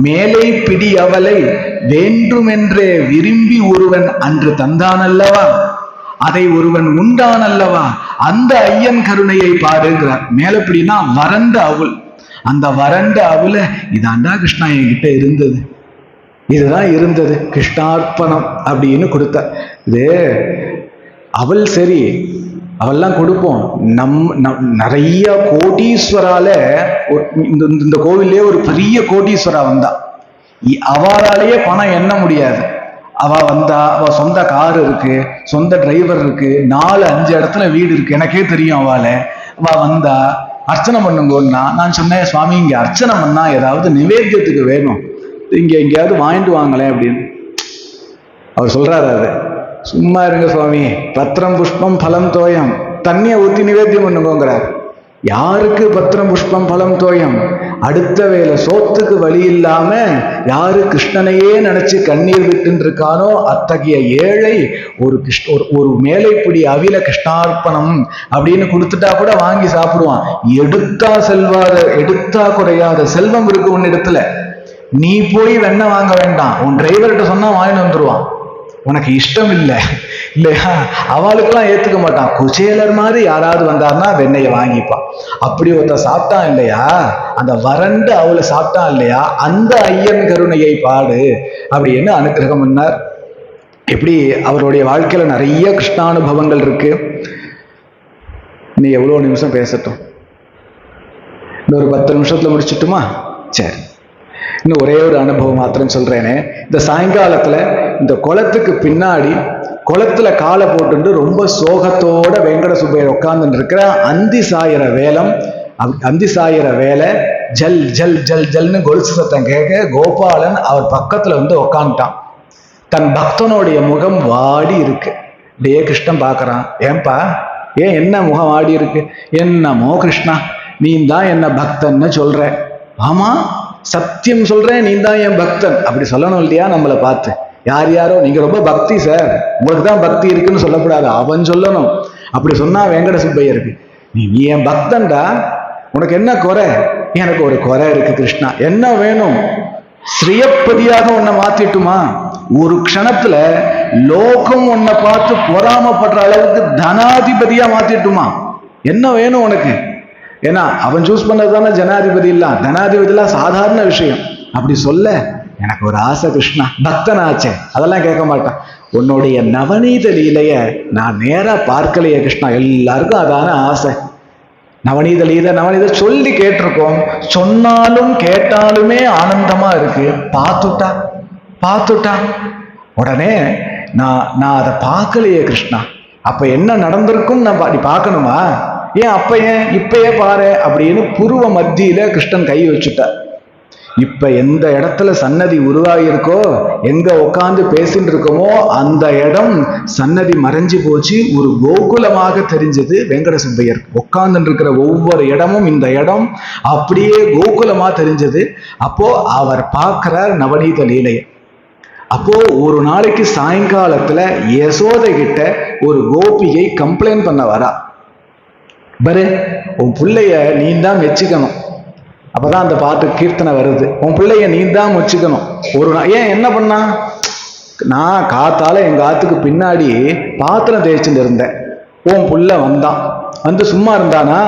மேலை பிடி அவளை வேண்டுமென்றே விரும்பி ஒருவன் அன்று தந்தான் அல்லவா, அதை ஒருவன் உண்டான் அல்லவா, அந்த ஐயன் கருணையை பாடுங்கிறார். மேலப்படினா வறண்ட அவுள். அந்த வறண்ட அவுல, இதாண்டா கிருஷ்ணா என்கிட்ட இருந்தது, இதுதான் இருந்தது. கிருஷ்ணார்ப்பணம் அப்படின்னு கொடுத்த இது அவள் சரி, அவெல்லாம் கொடுப்போம். நிறைய கோடீஸ்வரால இந்த கோவிலே ஒரு பெரிய கோடீஸ்வரா வந்தா, அவளாலேயே பணம் எண்ண முடியாது. அவ வந்தா, அவ சொந்த கார் இருக்கு, சொந்த டிரைவர் இருக்கு, 4-5 இடத்துல வீடு இருக்கு, எனக்கே தெரியும். அவ வந்தா அர்ச்சனை பண்ணுங்கன்னா, நான் சொன்னேன், சுவாமி இங்க அர்ச்சனை பண்ணா ஏதாவது நிவேத்தியத்துக்கு வேணும், இங்க எங்கேயாவது வாங்கிட்டு வாங்களேன் அப்படின்னு. அவர் சொல்றாரு, அது சும்மா இருங்க சுவாமி, பத்திரம் புஷ்பம் பலம் தோயம், தண்ணியை ஊத்தி நிவேத்தியம் பண்ணுங்கிறார். யாருக்கு பத்திரம் புஷ்பம் பலம் தோயம்? அடுத்த வேலை சோத்துக்கு வழி இல்லாம யாரு கிருஷ்ணனையே நினைச்சு கண்ணீர் விட்டு இருக்கானோ அத்தகைய ஏழை ஒரு மேலைப்பிடி அவில கிருஷ்ணார்ப்பணம் அப்படின்னு கொடுத்துட்டா கூட வாங்கி சாப்பிடுவான். எடுத்தா குறையாத செல்வம் இருக்கு உன் இடத்துல. நீ போய் வெண்ணெய் வாங்க வேண்டாம், உன் டிரைவர்கிட்ட சொன்னா வாங்கிட்டு வந்துருவான். உனக்கு இஷ்டம் இல்லை இல்லையா? அவளுக்கெல்லாம் ஏத்துக்க மாட்டான். குச்சேலர் மாதிரி யாராவது வந்தாருன்னா வெண்ணெயை வாங்கிப்பான். அப்படி ஒருத்தர் சாப்பிட்டான் இல்லையா, அந்த வறண்டு அவளை சாப்பிட்டான் இல்லையா, அந்த ஐயன் கருணையை பாடு அப்படின்னு அனுக்கிரகம் பண்ணார். எப்படி அவருடைய வாழ்க்கையில நிறைய கிருஷ்ணானுபவங்கள் இருக்கு. நீ எவ்வளவு நிமிஷம் பேசட்டும்? இன்னொரு 10 நிமிஷத்துல முடிச்சுட்டுமா? சரி, இன்னும் ஒரே ஒரு அனுபவம் மாத்திரம் சொல்றேனே. இந்த சாயங்காலத்துல இந்த குளத்துக்கு பின்னாடி குளத்துல காலை போட்டு ரொம்ப சோகத்தோட வெங்கட சுப்பையர் உட்கார்ந்து இருக்கிற அந்தி சாயிற வேலை ஜல் ஜல் ஜல் ஜல்னு கொலுசு சத்தம் கேட்க கோபாலன் அவர் பக்கத்துல வந்து உக்காந்துட்டான். தன் பக்தனுடைய முகம் வாடி இருக்கு. அப்படியே கிருஷ்ணன் பாக்குறான். ஏன்பா, என்ன முகம் வாடி இருக்கு? என்னமோ கிருஷ்ணா, நீ தான் என்ன பக்தன்னு சொல்ற. ஆமா, சத்தியம் சொல்றேன், நீ தான் என் பக்தன் அப்படி சொல்லணும் இல்லையா? நம்மளை பார்த்து யாரோ நீங்க ரொம்ப பக்தி சார், உங்களுக்கு தான் பக்தி இருக்குன்னு சொல்லக்கூடாது, அவன் சொல்லணும். அப்படி சொன்னா வெங்கட சுப்பையருக்கு, நீ என் பக்தன்டா, உனக்கு என்ன குறை? எனக்கு ஒரு குறை இருக்கு கிருஷ்ணா. என்ன வேணும்? ஸ்ரீயப்பதியாக உன்னை மாத்திட்டுமா? ஒரு க்ஷணத்துல லோகம் உன்னை பார்த்து பொறாமப்படுற அளவுக்கு தனாதிபதியா மாத்திட்டுமா? என்ன வேணும் உனக்கு? ஏன்னா அவன் சூஸ் பண்ணதுதானே ஜனாதிபதி எல்லாம். தனாதிபதி எல்லாம் சாதாரண விஷயம். அப்படி சொல்ல எனக்கு ஒரு ஆசை கிருஷ்ணா, பக்தனாச்சே, அதெல்லாம் கேட்க மாட்டான். உன்னுடைய நவநீத லீலைய நான் நேரா பார்க்கலையே கிருஷ்ணா. எல்லாருக்கும் அதான ஆசை. நவநீத சொல்லி கேட்டிருக்கோம், சொன்னாலும் கேட்டாலுமே ஆனந்தமா இருக்கு. பார்த்துட்டா உடனே நான் அதை பார்க்கலையே கிருஷ்ணா. அப்ப என்ன நடந்திருக்கும் நான் பார்க்கணுமா? இப்பயே பாரு அப்படின்னு புருவ மத்தியில கிருஷ்ணன் கை வச்சுட்டார். இப்ப எந்த இடத்துல சன்னதி உருவாகிருக்கோ, எங்க உட்காந்து பேசிட்டு இருக்கோமோ அந்த இடம் சன்னதி மறைஞ்சு போச்சு. ஒரு கோகுலமாக தெரிஞ்சது வெங்கட சுப்பையர். உட்கார்ந்து இருக்கிற ஒவ்வொரு இடமும் இந்த இடம் அப்படியே கோகுலமா தெரிஞ்சது. அப்போ அவர் பார்க்கிறார் நவநீத லீலையை. அப்போ ஒரு நாளைக்கு சாயங்காலத்துல யசோதை கிட்ட ஒரு கோபியை கம்ப்ளைண்ட் பண்ண வரா. பரே, உன் பிள்ளைய நீ தான் மெச்சிக்கணும். அப்பதான் அந்த பாட்டு கீர்த்தனை வருது. உன் பிள்ளைய நீ தான் மெச்சிக்கணும். ஏன் என்ன பண்ணா? நான் காத்தால எங்க ஆத்துக்கு பின்னாடி பாத்திரம் தேய்ச்சிட்டு இருந்தேன். உன் புள்ள வந்தான். வந்து சும்மா இருந்தானா?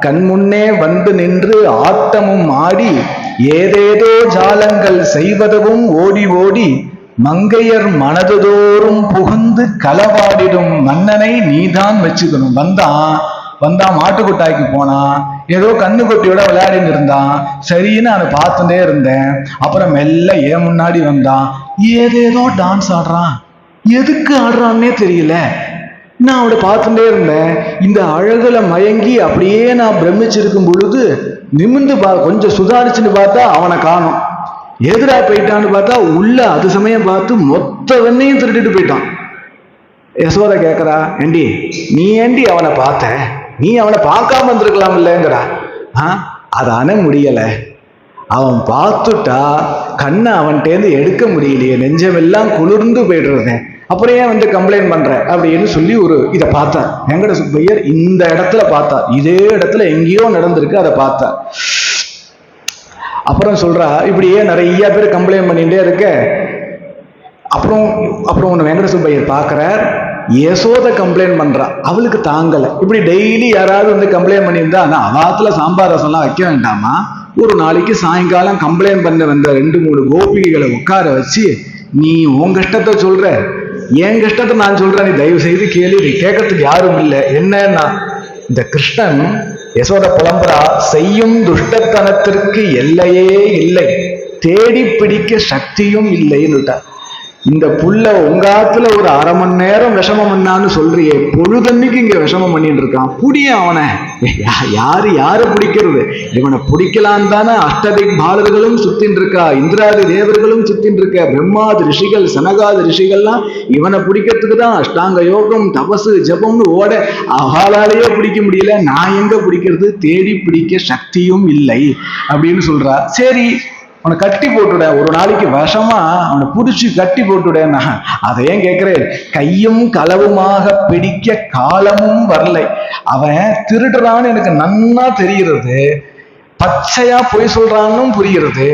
கண் முன்னே வந்து நின்று ஆட்டமும் ஆடி ஏதேதோ ஜாலங்கள் செய்வதும் ஓடி ஓடி மங்கையர் மனதுதோறும் புகுந்து களவாடிடும் மன்னனை நீதான் வச்சுக்கணும். வந்தான் மாட்டுக்கொட்டாய்க்கு போனான். ஏதோ கண்ணு கொட்டியோட விளையாடின்னு இருந்தான். சரின்னு அதை பார்த்துட்டே இருந்தேன். அப்புறம் மெல்ல ஏன் முன்னாடி வந்தான். ஏதேதோ டான்ஸ் ஆடுறான். எதுக்கு ஆடுறான்னே தெரியல. நான் அவனை பார்த்துட்டே இருந்தேன். இந்த அழகுல மயங்கி அப்படியே நான் பிரமிச்சிருக்கும் பொழுது நிமிந்து கொஞ்சம் சுதாரிச்சுன்னு பார்த்தா அவனை காணும். எதிரா போயிட்டான்னு பார்த்தா உள்ள அது சமயம் பார்த்து மொத்த வெண்ணையும் திருட்டிட்டு போயிட்டான். யசோதை கேட்கறா, ஏண்டி நீ ஏண்டி அவனை பார்த்த? நீ அவனை பார்க்காம இருந்திருக்கலாம் இல்லைங்கிறா. அதானே முடியல. அவன் பார்த்துட்டா கண்ணை அவன்கிட்டேருந்து எடுக்க முடியலையே, நெஞ்சமெல்லாம் குளிர்ந்து போயிடுறது. அப்புறம் ஏன் வந்து கம்ப்ளைண்ட் பண்ற அப்படின்னு சொல்லி இதை பார்த்தார் வெங்கட சுப்பையர். இந்த இடத்துல பார்த்தார். இதே இடத்துல எங்கேயோ நடந்திருக்கு, அதை பார்த்தார். அப்புறம் சொல்றா, இப்படியே நிறைய பேர் கம்ப்ளைண்ட் பண்ணிட்டே இருக்க. அப்புறம் ஒன்று வெங்கட சுப்பையர் பார்க்கிறார். யசோதை கம்ப்ளைண்ட் பண்றா. அவளுக்கு தாங்கலை. இப்படி டெய்லி யாராவது வந்து கம்ப்ளைண்ட் பண்ணியிருந்தா, அவாத்துல சாம்பார் ரசம்லாம் வைக்க வேண்டாமா? ஒரு நாளைக்கு சாயங்காலம் கம்ப்ளைண்ட் பண்ண வந்த 2-3 கோபிகைகளை உட்கார வச்சு, நீ உன் கஷ்டத்தை சொல்ற, என் கஷ்டத்தை நான் சொல்றேன், நீ தயவு செய்து கேள்வி, நீ கேட்கறதுக்கு யாரும் இல்லை. என்னன்னா, இந்த கிருஷ்ணன் யசோத புலம்புறா, செய்யும் துஷ்டத்தனத்திற்கு எல்லையே இல்லை, தேடி பிடிக்க சக்தியும் இல்லைன்னுட்டா. இந்த புள்ள உங்காத்துல ஒரு 1/2 மணி நேரம் விஷமம் பண்ணான்னு சொல்றியே, பொழுதன்னைக்கு இங்க விஷமம் பண்ணிட்டு இருக்கான், புடிய அவனை. யாரு பிடிக்கிறது? இவனை பிடிக்கலாம் தானே அஷ்டதிக் பாலர்களும் சுத்தின் இருக்கா, இந்திராதி தேவர்களும் சுத்தின் இருக்க, பிரம்மாதி ரிஷிகள் சனகாதி ரிஷிகள்லாம் இவனை பிடிக்கிறதுக்கு தான் அஷ்டாங்க யோகம் தபசு ஜபம்னு ஓட, அவளாலேயே பிடிக்க முடியல, நான் எங்க பிடிக்கிறது? தேடி பிடிக்க சக்தியும் இல்லை அப்படின்னு சொல்றா. சரி, அவனை கட்டி போட்டுட, ஒரு நாளைக்கு விஷமா அவனை புடிச்சு கட்டி போட்டுடேன்னா, அதை ஏன் கேட்கிறேன்? கையும் களவுமாக பிடிக்க காலமும் வரலை. அவன் திருடுறான்னு எனக்கு நன்னா தெரிகிறது, பச்சையா பொய் சொல்றான்னு புரிகிறது.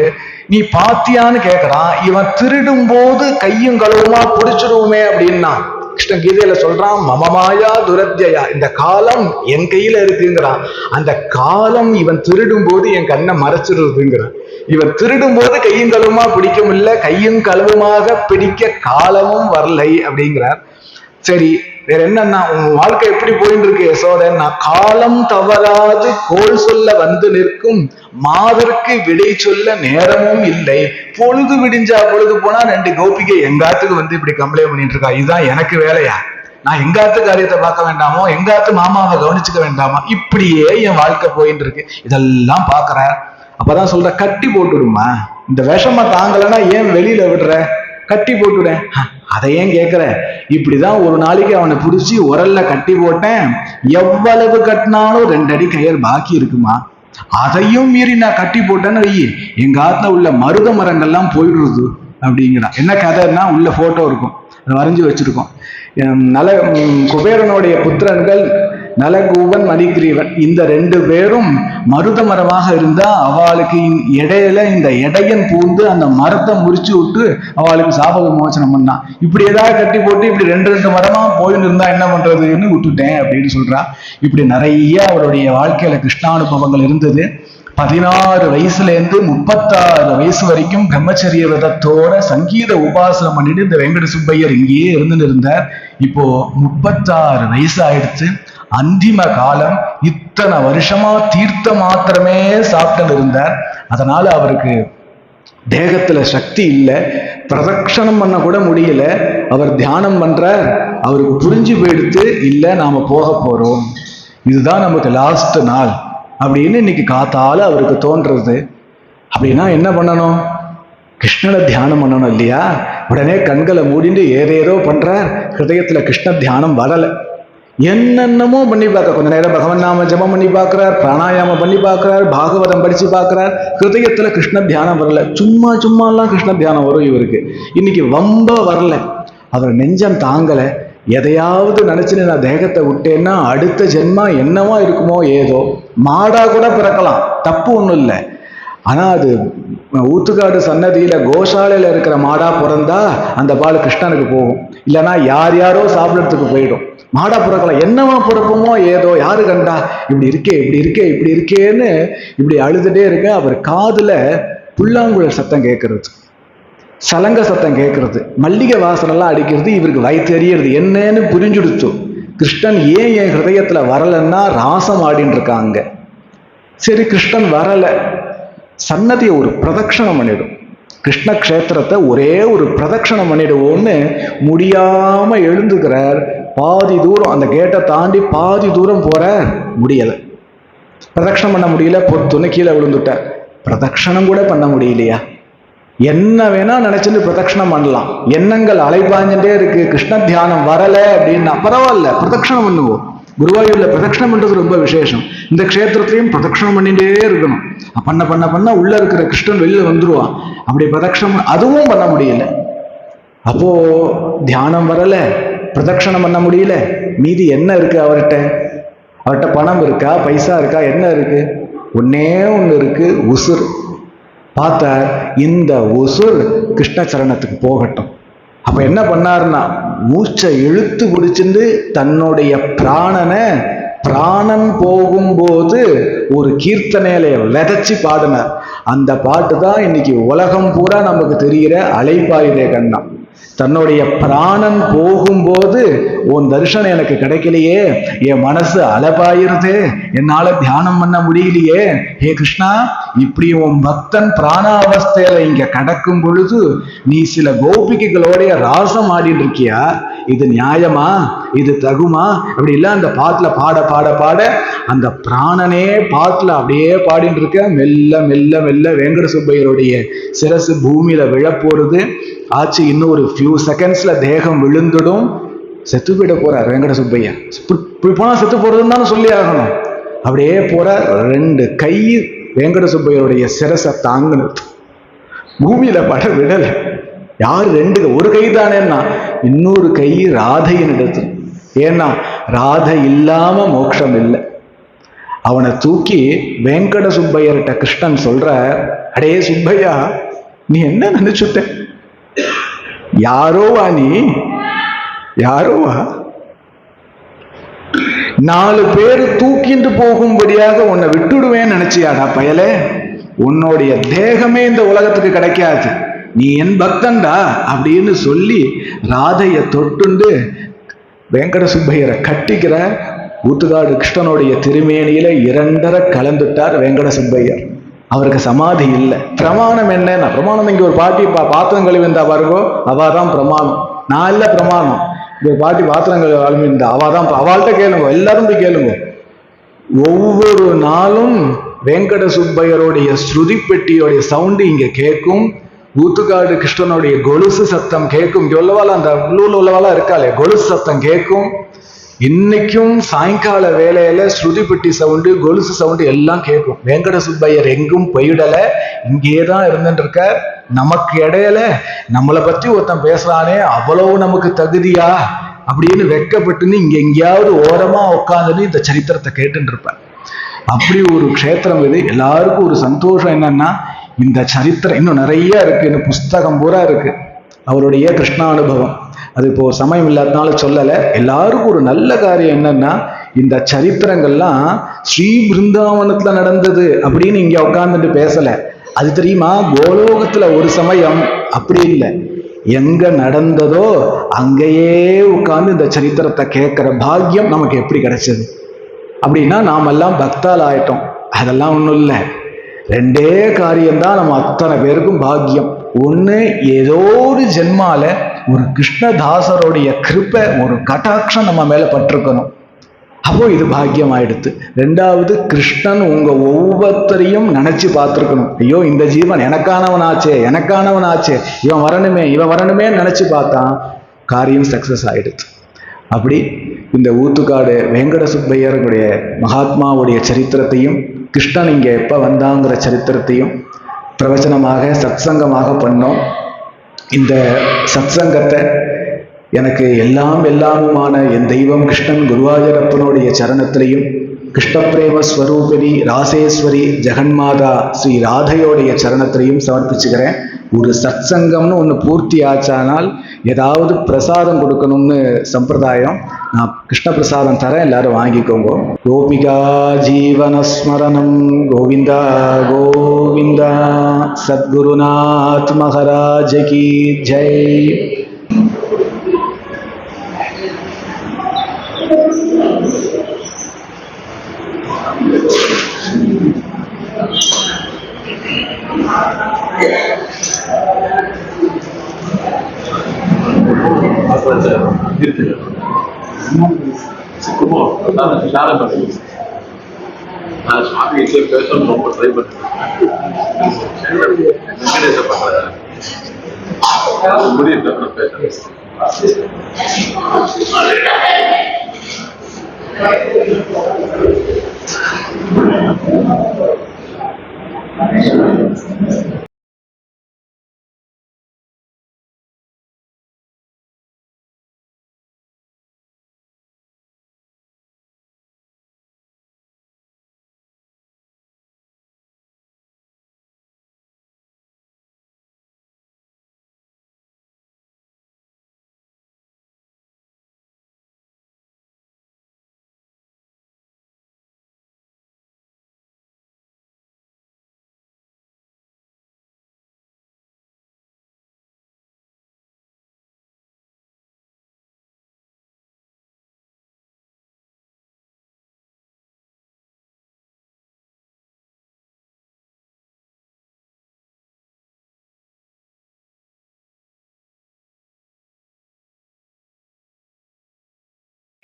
நீ பாத்தியான்னு கேட்கறான். இவன் திருடும் போது கையும் களவுமா பிடிச்சிடுவோமே அப்படின்னா, கிருஷ்ண கீதையில சொல்றான், மமமாயா துரத்யா, இந்த காலம் என் கையில இருக்குங்கிறான். அந்த காலம் இவன் திருடும் போது என் கண்ணை மறைச்சிடுறதுங்கிறான். இவன் திருடும் போது கையும் களவுமா பிடிக்க முடியல, கையும் களவுமாக பிடிக்க காலமும் வரலை அப்படிங்கிறார். சரி, வேற என்னன்னா, உன் வாழ்க்கை எப்படி போயிட்டு இருக்கு யசோதன்னா, காலம் தவறாது கோல் சொல்ல வந்து நிற்கும் மாதற்கு விடை சொல்ல நேரமும் இல்லை. பொழுது விடிஞ்சா பொழுது போனா 2 கோபிகை எங்காத்துக்கு வந்து இப்படி கம்ப்ளைண்ட் பண்ணிட்டு இருக்கா. இதுதான் எனக்கு வேலையா? நான் எங்காத்து காரியத்தை பார்க்க வேண்டாமோ, எங்காத்து மாமாவை கவனிச்சுக்க வேண்டாமா? இப்படியே என் வாழ்க்கை போயிட்டு இருக்கு. இதெல்லாம் பாக்குறார். அப்பதான் சொல்ற, கட்டி போட்டுடுமா, இந்த விஷமா தாங்கலன்னா ஏன் வெளியில விடுற, கட்டி போட்டுட. அதை ஏன் கேட்கிற? இப்படிதான் ஒரு நாளைக்கு அவனை பிடிச்சி உரல்ல கட்டி போட்டேன், எவ்வளவு கட்டினாலும் 2 அடி கயிறு பாக்கி இருக்குமா, அதையும் மீறி நான் கட்டி போட்டேன்னு வை, எங்க ஆத்துல உள்ள மருத மரங்கள்லாம் போயிடுறது அப்படிங்கிறான். என்ன கதைன்னா, உள்ள போட்டோ இருக்கும், அதை வரைஞ்சி வச்சிருக்கோம். குபேரனுடைய புத்திரன்கள் நலகூவன் மணிகிரீவன், இந்த 2 பேரும் மருத மரமாக இருந்தா அவளுக்கு இடையில இந்த இடையன் பூந்து அந்த மரத்தை முறிச்சு விட்டு அவளுக்கு சாப விமோசனம் பண்ணான். இப்படி ஏதாவது கட்டி போட்டு இப்படி 2 மரமா போயின்னு இருந்தா என்ன பண்றதுன்னு விட்டுட்டேன் அப்படின்னு சொல்றா. இப்படி நிறைய அவருடைய வாழ்க்கையில கிருஷ்ணானுபவங்கள் இருந்தது. 16 வயசுல இருந்து 36 வயசு வரைக்கும் பிரம்மச்சரிய விரதத்தோட சங்கீத உபாசனம் பண்ணிட்டு இந்த வெங்கட சுப்பையர் இங்கேயே இருந்துன்னு இருந்தார். இப்போ 36 வயசு ஆயிடுச்சு. அந்திம காலம். இத்தனை வருஷமா தீர்த்த மாத்திரமே சாப்பிட்டு இருந்தார். அதனால அவருக்கு தேகத்துல சக்தி இல்லை, பிரதட்சணம் பண்ண கூட முடியல. அவர் தியானம் பண்றார். அவருக்கு புரிஞ்சு போயிடுத்து, இல்லை நாம போக போறோம், இதுதான் நமக்கு லாஸ்ட் நாள் அப்படின்னு இன்னைக்கு காத்தால அவருக்கு தோன்றது. அப்படின்னா என்ன பண்ணணும்? கிருஷ்ணனை தியானம் பண்ணணும் இல்லையா? உடனே கண்களை மூடிட்டு ஏதேதோ பண்றார். ஹிருதயத்துல கிருஷ்ண தியானம் வரல. என்னென்னமோ பண்ணி பார்க்க, கொஞ்ச நேரம் பகவன் நாம ஜபம் பண்ணி பார்க்கிறார், பிராணாயாமம் பண்ணி பார்க்கிறார், பாகவதம் படிச்சு பார்க்கிறார். ஹிருதயத்துல கிருஷ்ண தியானம் வரல. சும்மாலாம் கிருஷ்ண தியானம் வரும் இவருக்கு. இன்னைக்கு வம்ப வரல. அவர் நெஞ்சம் தாங்கல. எதையாவது நினைச்சுன்னு நான் தேகத்தை விட்டேன்னா அடுத்த ஜென்மா என்னவா இருக்குமோ ஏதோ. மாடா கூட பிறக்கலாம், தப்பு ஒன்றும் இல்லை. ஆனா அது ஊத்துக்காடு சன்னதியில கோசாலையில இருக்கிற மாடா பிறந்தா அந்த பால் கிருஷ்ணனுக்கு போகும், இல்லைன்னா யார் யாரோ சாப்பிடறதுக்கு போயிடும். மாடா பிறக்கலாம், என்னவா பிறப்போமோ ஏதோ, யாரு கண்டா இப்படி இருக்கே இப்படி இருக்கே இப்படி இருக்கேன்னு இப்படி அழுதுட்டே இருக்க. அவர் காதுல புல்லாங்குழல் சத்தம் கேட்கறது, சலங்க சத்தம் கேட்கறது, மல்லிகை வாசனெல்லாம் அடிக்கிறது. இவருக்கு வயிற்றெறியறது. என்னன்னு புரிஞ்சுடுச்சு. கிருஷ்ணன் ஏன் என் ஹிருதயத்துல வரலன்னா ராசம் ஆடின்னு இருக்காங்க. சரி, கிருஷ்ணன் வரல, சன்னதியை ஒரு பிரதட்சணம் பண்ணிடும். கிருஷ்ண கஷேத்திரத்தை ஒரே ஒரு பிரதட்சணம் பண்ணிடுவோம்னு முடியாம எழுந்துக்கிறார். பாதி தூரம், அந்த கேட்டை தாண்டி பாதி தூரம் போற, முடியலை. பிரதட்சணம் பண்ண முடியல, பொத்துன்னு கீழே விழுந்துட்டார். பிரதட்சணம் கூட பண்ண முடியலையா? என்ன வேணா நினைச்சுட்டு பிரதட்சணம் பண்ணலாம். எண்ணங்கள் அலைபாஞ்சுட்டே இருக்கு. கிருஷ்ண தியானம் வரல அப்படின்னா பரவாயில்ல, பிரதட்சணம் பண்ணுவோம். குருவாயூர்ல பிரதட்சணம் பண்றது ரொம்ப விசேஷம். இந்த க்ஷேத்திரத்திலையும் பிரதட்சணம் பண்ணிட்டே இருக்கணும். பண்ண பண்ண பண்ண உள்ள இருக்கிற கிருஷ்ணன் வெளியில வந்துருவான். அப்படி பிரதட்சணம் அதுவும் பண்ண முடியல. அப்போ தியானம் வரல, பிரதட்சணம் பண்ண முடியல. மீதி என்ன இருக்கு அவர்கிட்ட பணம் இருக்கா, பைசா இருக்கா, என்ன இருக்கு? ஒன்னே ஒண்ணு இருக்கு, உசுர். பார்த்தா இந்த உசுர் கிருஷ்ண சரணத்துக்கு போகட்டும். அப்ப என்ன பண்ணாருன்னா, மூச்சை இழுத்து பிடிச்சிருந்து தன்னுடைய பிராணன் போகும்போது ஒரு கீர்த்தனையில விதைச்சு பாடினார். அந்த பாட்டு தான் இன்னைக்கு உலகம் பூரா நமக்கு தெரிகிற அலைபாயுதே கண்ணா. தன்னுடைய பிராணன் போகும்போது உன் தரிசனம் எனக்கு கிடைக்கலையே, என் மனசு அலபாயிருதே, என்னால தியானம் பண்ண முடியலையே, ஹே கிருஷ்ணா, இப்படி உன் பக்தன் பிராணாவஸ்தையில இங்க கடக்கும் பொழுது நீ சில கோபிகைகளோடைய ராசம் ஆடிட்டு இருக்கியா? இது நியாயமா? இது தகுமா? அப்படி இல்ல அந்த பாட்டுல பாட பாட பாட அந்த பிராணனே பாட்டுல அப்படியே பாடிட்டு இருக்க. மெல்ல மெல்ல மெல்ல வெங்கட சுப்பையருடைய சிரசு பூமியில விழப்போறது. ஆச்சு இன்னும் ஒரு ஃபியூ செகண்ட்ஸ்ல தேகம் விழுந்துடும். செத்து போயிட போறார் வெங்கட சுப்பையா. இப்படி போனா செத்து போறதுன்னு தானே சொல்லி ஆகணும். அப்படியே போறார். 2 கை வெங்கட சுப்பையருடைய சிரசை தாங்கினது, பூமியில பட விடல. யார் 2? ஒரு கை தானேன்னா இன்னொரு கை ராதையின் இடத்துல. ஏன்னா ராதை இல்லாம மோட்சம் இல்லை. அவனை தூக்கி வெங்கட சுப்பையர்கிட்ட கிருஷ்ணன் சொல்ற, அடே சுப்பையா, நீ என்ன நினைச்சுட்ட? யாரோவா நீ? யாரோவா? 4 பேர் தூக்கிட்டு போகும்படியாக உன்னை விட்டுடுவேன்னு நினைச்சியாடா பயலே? உன்னுடைய தேகமே இந்த உலகத்துக்கு கிடைக்காது, நீ என் பக்தன்டா அப்படின்னு சொல்லி ராதைய தொட்டுண்டு வெங்கட சுப்பையரை கட்டிக்கிற. ஊத்துக்காடு கிருஷ்ணனுடைய திருமேனியில 2 கலந்துட்டார் வெங்கட சுப்பையர். அவருக்கு சமாதி இல்லை. பிரமாணம் என்னன்னா, பிரமாணம் இங்க ஒரு பாட்டி பாத்திரம் கழுவி இருந்தா பாருங்கோ, அவாதான் பிரமாணம். நான் இல்ல பிரமாணம். இங்க பாட்டி பாத்திரம் கழுவி இருந்தா அவாதான். அவள்கிட்ட கேளுங்க, எல்லாரும் போய் கேளுங்க. ஒவ்வொரு நாளும் வெங்கட சுப்பையருடைய ஸ்ருதி பெட்டியோடைய சவுண்டு இங்க கேட்கும். ஊத்துக்காடு கிருஷ்ணனுடைய கொலுசு சத்தம் கேட்கும். இங்க உள்ளவாள், அந்த உள்ளூர்ல உள்ளவாளா இருக்காளே, கொலுசு சத்தம் கேட்கும். இன்னைக்கும் சாயங்கால வேலையில ஸ்ருதி பெட்டி சவுண்டு, கொலுசு சவுண்டு எல்லாம் கேட்கும். வெங்கட சுப்பையர் எங்கும் போயிடல, இங்கேதான் இருந்துட்டு இருக்க. நமக்கு இடையில நம்மளை பத்தி ஒருத்தன் பேசுறானே, அவ்வளவு நமக்கு தகுதியா அப்படின்னு வெட்கப்பட்டுன்னு இங்க எங்கேயாவது ஓரமா உட்காந்துன்னு இந்த சரித்திரத்தை கேட்டுட்டு இருப்பேன். அப்படி ஒரு க்ஷேத்திரம் இது. எல்லாருக்கும் ஒரு சந்தோஷம் என்னன்னா, இந்த சரித்திரம் இன்னும் நிறைய இருக்கு, இன்னும் புஸ்தகம் பூரா இருக்கு அவருடைய கிருஷ்ணானுபவம். அது இப்போ சமயம் இல்லாதனால சொல்லலை. எல்லாருக்கும் ஒரு நல்ல காரியம் என்னன்னா, இந்த சரித்திரங்கள்லாம் ஸ்ரீ பிருந்தாவனத்துல நடந்தது அப்படின்னு இங்க உட்கார்ந்துட்டு பேசல. அது தெரியுமா, கோலோகத்துல ஒரு சமயம் அப்படி இல்லை, எங்க நடந்ததோ அங்கேயே உட்கார்ந்து இந்த சரித்திரத்தை கேட்கிற பாக்கியம் நமக்கு எப்படி கிடைச்சது? அப்படின்னா நாமெல்லாம் பக்தால் ஆயிட்டோம். அதெல்லாம் ஒன்றும் இல்லை. 2 காரியம்தான் நம்ம அத்தனை பேருக்கும் பாக்கியம். ஒன்று, ஏதோ ஒரு ஜென்மால ஒரு கிருஷ்ணதாசருடைய கிருப்பை, ஒரு கட்டாட்சம் நம்ம மேல பட்டிருக்கணும். அப்போ இது பாக்கியம் ஆயிடுத்து. 2வது, கிருஷ்ணன் உங்க ஒவ்வொருத்தரையும் நினைச்சு பார்த்துருக்கணும். ஐயோ, இந்த ஜீவன் எனக்கானவனாச்சே, எனக்கானவனாச்சே, இவன் வரணுமே, இவன் வரணுமே நினைச்சு பார்த்தான், காரியம் சக்சஸ் ஆயிடுது. அப்படி இந்த ஊத்துக்காடு வெங்கட சுப்பையருடைய மகாத்மாவுடைய சரித்திரத்தையும், கிருஷ்ணன் இங்க எப்ப வந்தாங்கிற சரித்திரத்தையும் பிரவச்சனமாக சத்சங்கமாக பண்ணோம். இந்த சத்சங்கத்தை எனக்கு எல்லாம் எல்லாமுமான என் தெய்வம் கிருஷ்ணன் குருவாயூரப்பனுடைய சரணத்திலையும், கிருஷ்ணபிரேம ஸ்வரூபிணி ராசேஸ்வரி ஜெகன்மாதா ஸ்ரீ ராதையோடைய சரணத்திலையும் சமர்ப்பிச்சுக்கிறேன். ஒரு சத்சங்கம்னு ஒன்று பூர்த்தி ஆச்சானால் ஏதாவது பிரசாதம் கொடுக்கணும்னு சம்பிரதாயம். நான் கிருஷ்ண பிரசாதம் தரேன், எல்லாரும் வாங்கிக்கோங்க. கோபிகா ஜீவனஸ்மரணம் கோவிந்தா கோவிந்தா. சத்குருநாத் மகாராஜ் கி ஜெய். சுவாமி பேசணும் ரொம்ப ட்ரை பண்ணுறேன். முடியும் பேச.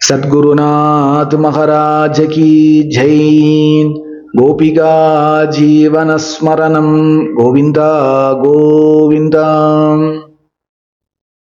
सद्गुरुनाथ महाराज की जय। गोपिका जीवन स्मरणं गोविंदा गोविंदा।